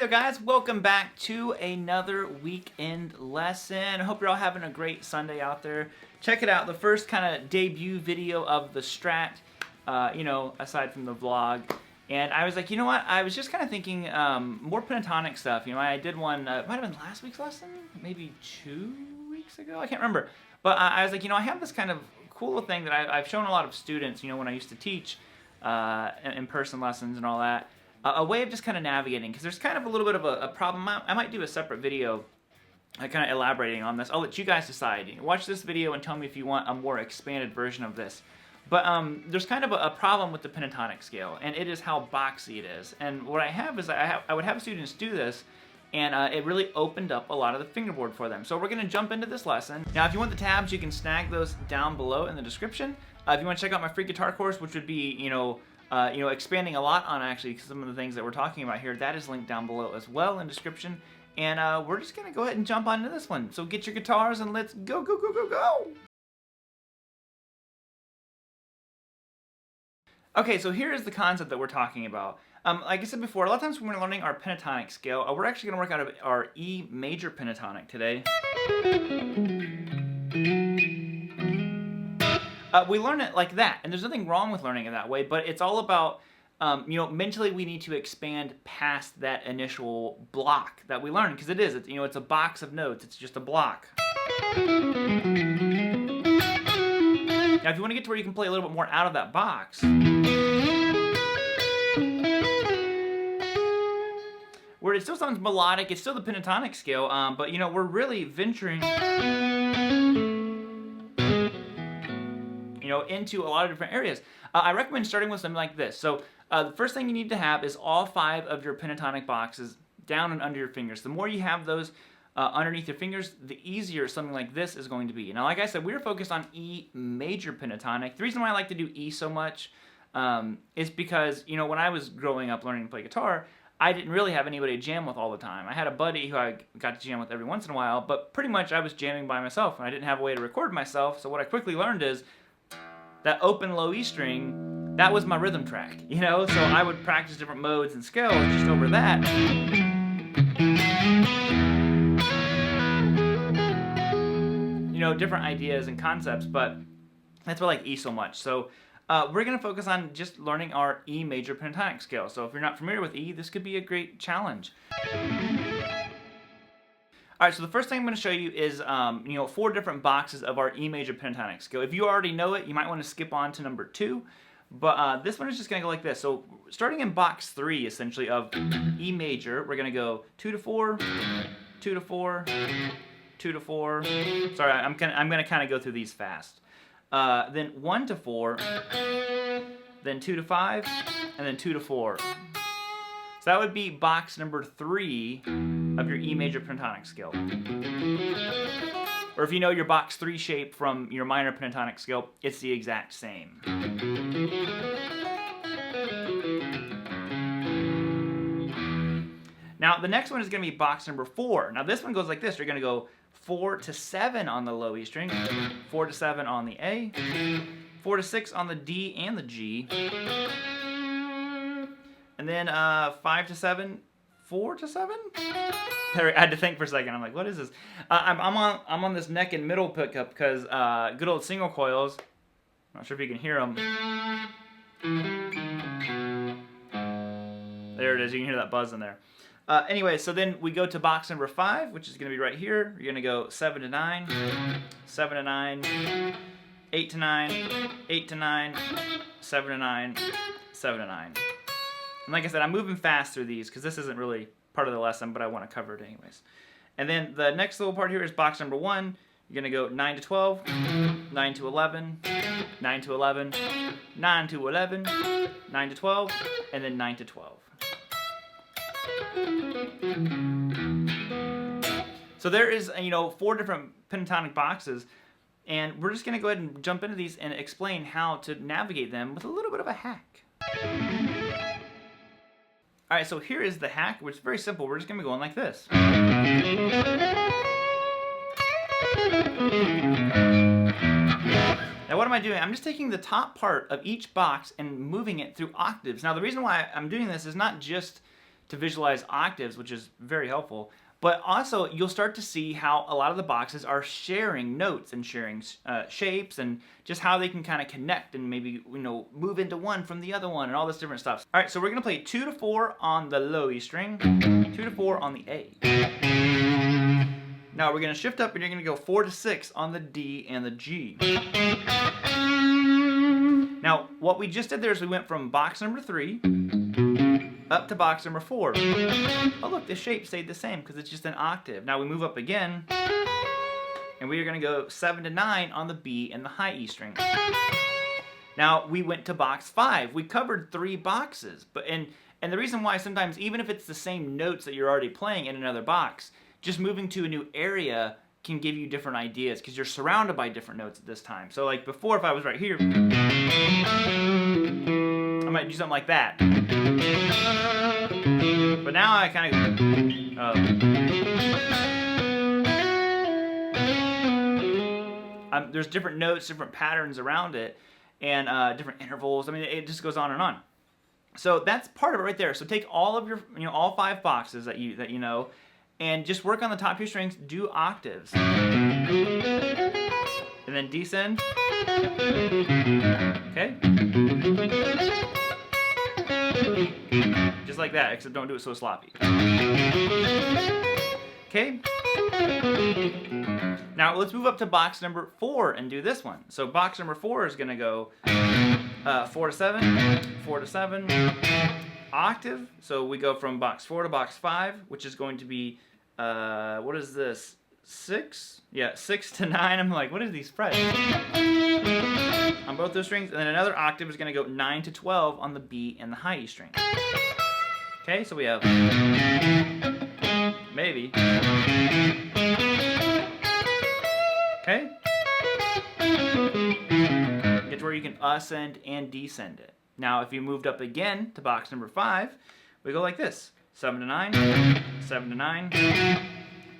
there, guys. Welcome back to another weekend lesson. I hope you're all having a great Sunday out there. Check it out, the first kind of debut video of the Strat, aside from the vlog. And I was like, you know what? I was just kind of thinking more pentatonic stuff. You know, I did one, it might have been last week's lesson, maybe 2 weeks ago. I can't remember. But I was like, you know, I have this kind of cool thing that I've shown a lot of students, you know, when I used to teach in-person lessons and all that. A way of just kind of navigating, because there's kind of a little bit of a problem. I might do a separate video kind of elaborating on this. I'll let you guys decide. Watch this video and tell me if you want a more expanded version of this. But there's kind of a problem with the pentatonic scale, and it is how boxy it is. And what I have is I would have students do this, and it really opened up a lot of the fingerboard for them. So we're going to jump into this lesson. Now, if you want the tabs, you can snag those down below in the description. If you want to check out my free guitar course, which would be, expanding a lot on actually some of the things that we're talking about here, that is linked down below as well in the description. And we're just going to go ahead and jump onto this one. So get your guitars and let's go, go, go, go, go! Okay, so here is the concept that we're talking about. Like I said before, a lot of times when we're learning our pentatonic scale, we're actually going to work out our E major pentatonic today. We learn it like that, and there's nothing wrong with learning it that way, but it's all about, mentally we need to expand past that initial block that we learn, because it's a box of notes, it's just a block. Now, if you want to get to where you can play a little bit more out of that box, where it still sounds melodic, it's still the pentatonic scale, but we're really venturing into a lot of different areas. I recommend starting with something like this. So the first thing you need to have is all 5 of your pentatonic boxes down and under your fingers. The more you have those underneath your fingers, the easier something like this is going to be. Now, like I said, we're focused on E major pentatonic. The reason why I like to do E so much is because, when I was growing up learning to play guitar, I didn't really have anybody to jam with all the time. I had a buddy who I got to jam with every once in a while, but pretty much I was jamming by myself, and I didn't have a way to record myself, so what I quickly learned is that open low E string, that was my rhythm track, so I would practice different modes and scales just over that. Different ideas and concepts, but that's why I like E so much. So we're going to focus on just learning our E major pentatonic scale. So if you're not familiar with E, this could be a great challenge. Alright, so the first thing I'm going to show you is, 4 different boxes of our E major pentatonic scale. If you already know it, you might want to skip on to number 2, but this one is just going to go like this. So starting in box 3, essentially, of E major, we're going to go 2 to 4, 2 to 4, 2 to 4. Sorry, I'm going to kind of go through these fast. Then 1 to 4, then 2 to 5, and then 2 to 4. So that would be box number 3 of your E major pentatonic scale. Or if you know your box 3 shape from your minor pentatonic scale, it's the exact same. Now the next one is going to be box number 4. Now this one goes like this. You're going to go 4 to 7 on the low E string, 4 to 7 on the A, 4 to 6 on the D and the G, and then 5 to 7, 4 to 7? I had to think for a second. I'm like, what is this? I'm on this neck and middle pickup because good old single coils. I'm not sure if you can hear them. There it is. You can hear that buzz in there. Anyway, so then we go to box number 5, which is going to be right here. You're going to go 7 to 9, 7 to 9, 8 to 9, 8 to 9, 7 to 9, 7 to 9. And like I said, I'm moving fast through these because this isn't really part of the lesson, but I want to cover it anyways. And then the next little part here is box number 1. You're going to go 9 to 12, 9 to 11, 9 to 11, 9 to 11, 9 to 12, and then 9 to 12. So there is, 4 different pentatonic boxes, and we're just going to go ahead and jump into these and explain how to navigate them with a little bit of a hack. Alright, so here is the hack, which is very simple. We're just going to be going like this. Now what am I doing? I'm just taking the top part of each box and moving it through octaves. Now the reason why I'm doing this is not just to visualize octaves, which is very helpful. But also, you'll start to see how a lot of the boxes are sharing notes and sharing shapes and just how they can kind of connect and maybe, you know, move into one from the other one and all this different stuff. All right, so we're going to play 2 to 4 on the low E string, 2 to 4 on the A. Now we're going to shift up and you're going to go 4 to 6 on the D and the G. Now, what we just did there is we went from box number 3 up to box number 4. Oh look, the shape stayed the same because it's just an octave. Now we move up again, and we are going to go 7 to 9 on the B and the high E string. Now we went to box 5. We covered 3 boxes, and the reason why sometimes, even if it's the same notes that you're already playing in another box, just moving to a new area can give you different ideas because you're surrounded by different notes at this time. So like before, if I was right here, I might do something like that. But now I kind of there's different notes, different patterns around it, and different intervals. I mean, it just goes on and on. So that's part of it right there. So take all of your, all 5 boxes that you know, and just work on the top 2 strings. Do octaves, and then descend. Okay. Just like that, except don't do it so sloppy. Okay. Now let's move up to box number 4 and do this one. So box number 4 is going to go 4 to 7, 4 to 7, octave. So we go from box 4 to box 5, which is going to be, what is this? 6? Yeah, 6 to 9. I'm like, what are these frets? On both those strings, and then another octave is going to go 9 to 12 on the B and the high E string. Okay, so we have maybe. Okay. Get to where you can ascend and descend it. Now, if you moved up again to box number 5, we go like this: 7 to 9, 7 to 9.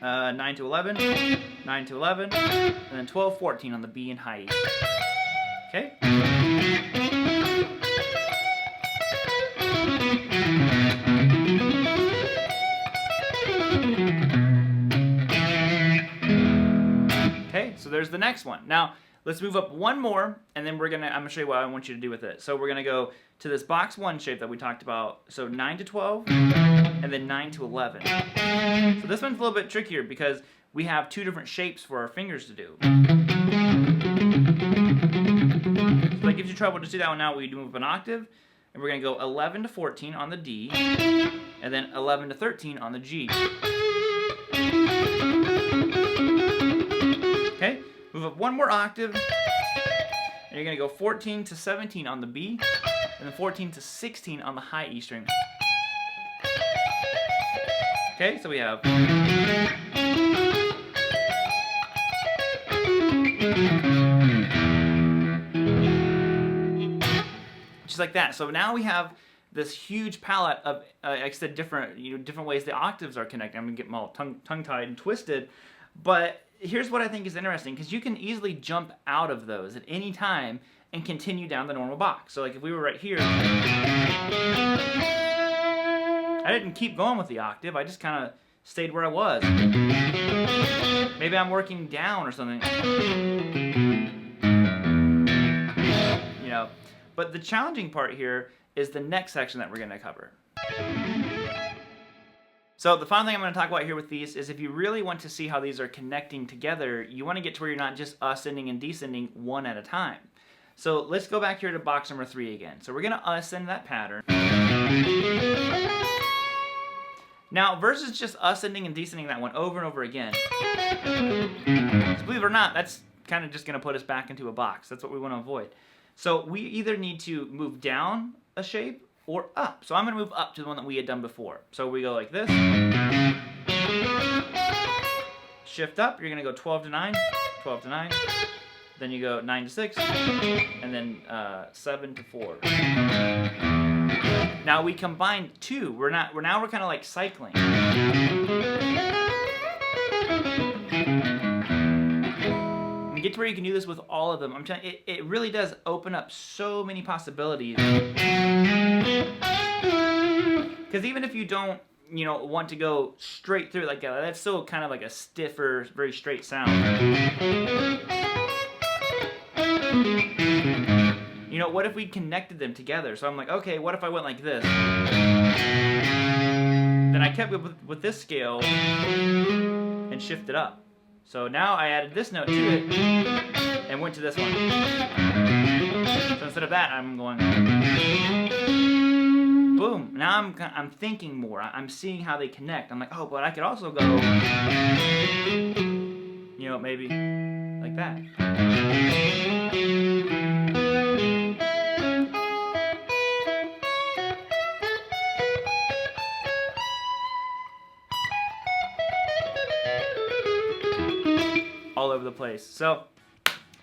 9 to 11, 9 to 11, and then 12, 14 on the B and high E. Okay? Okay, so there's the next one. Now, let's move up one more, and then I'm gonna show you what I want you to do with it. So we're gonna go to this box 1 shape that we talked about. So 9 to 12, and then 9 to 11. So this one's a little bit trickier because we have 2 different shapes for our fingers to do. So if that gives you trouble, just do that one now. We move up an octave, and we're gonna go 11 to 14 on the D, and then 11 to 13 on the G. Okay, move up one more octave, and you're gonna go 14 to 17 on the B, and then 14 to 16 on the high E string. Okay, so we have. Just like that. So now we have this huge palette of, like I said, different ways the octaves are connected. I'm gonna get them all tongue-tied and twisted, but here's what I think is interesting, because you can easily jump out of those at any time and continue down the normal box. So like if we were right here, I didn't keep going with the octave, I just kind of stayed where I was. Maybe I'm working down or something. But the challenging part here is the next section that we're going to cover. So the final thing I'm going to talk about here with these is if you really want to see how these are connecting together, you want to get to where you're not just ascending and descending one at a time. So let's go back here to box number 3 again. So we're going to ascend that pattern. Now, versus just ascending and descending that one over and over again, so believe it or not, that's kind of just going to put us back into a box. That's what we want to avoid. So we either need to move down a shape or up. So I'm going to move up to the one that we had done before. So we go like this. Shift up, you're going to go 12 to 9, 12 to 9. Then you go 9 to 6, and then 7 to 4. Now we combined 2. We're kind of like cycling. And get to where you can do this with all of them. I'm telling you, it really does open up so many possibilities. Because Because even if you don't, you know, want to go straight through like that, that's still kind of like a stiffer, very straight sound. You know, what if we connected them together? So I'm like, okay, what if I went like this? Then I kept with this scale and shifted up. So now I added this note to it and went to this one. So instead of that, I'm going boom. Now I'm thinking more. I'm seeing how they connect. I'm like, oh, but I could also go, you know, maybe like that. All over the place. So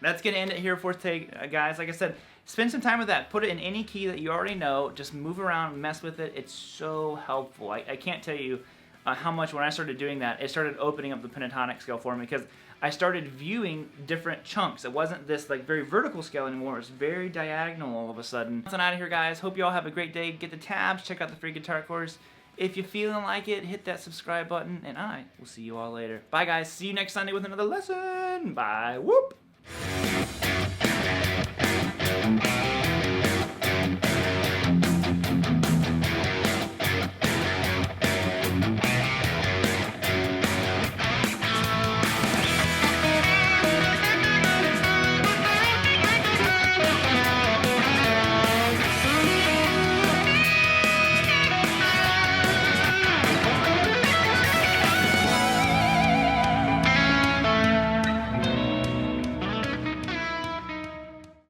that's gonna end it here for today, guys. Like I said, spend some time with that. Put it in any key that you already know. Just move around, mess with it. It's so helpful. I can't tell you how much when I started doing that, it started opening up the pentatonic scale for me, because I started viewing different chunks. It wasn't this like very vertical scale anymore. It's very diagonal all of a sudden. So out of here, guys. Hope you all have a great day. Get the tabs. Check out the free guitar course. If you're feeling like it, hit that subscribe button, and I will see you all later. Bye, guys. See you next Sunday with another lesson. Bye. Whoop.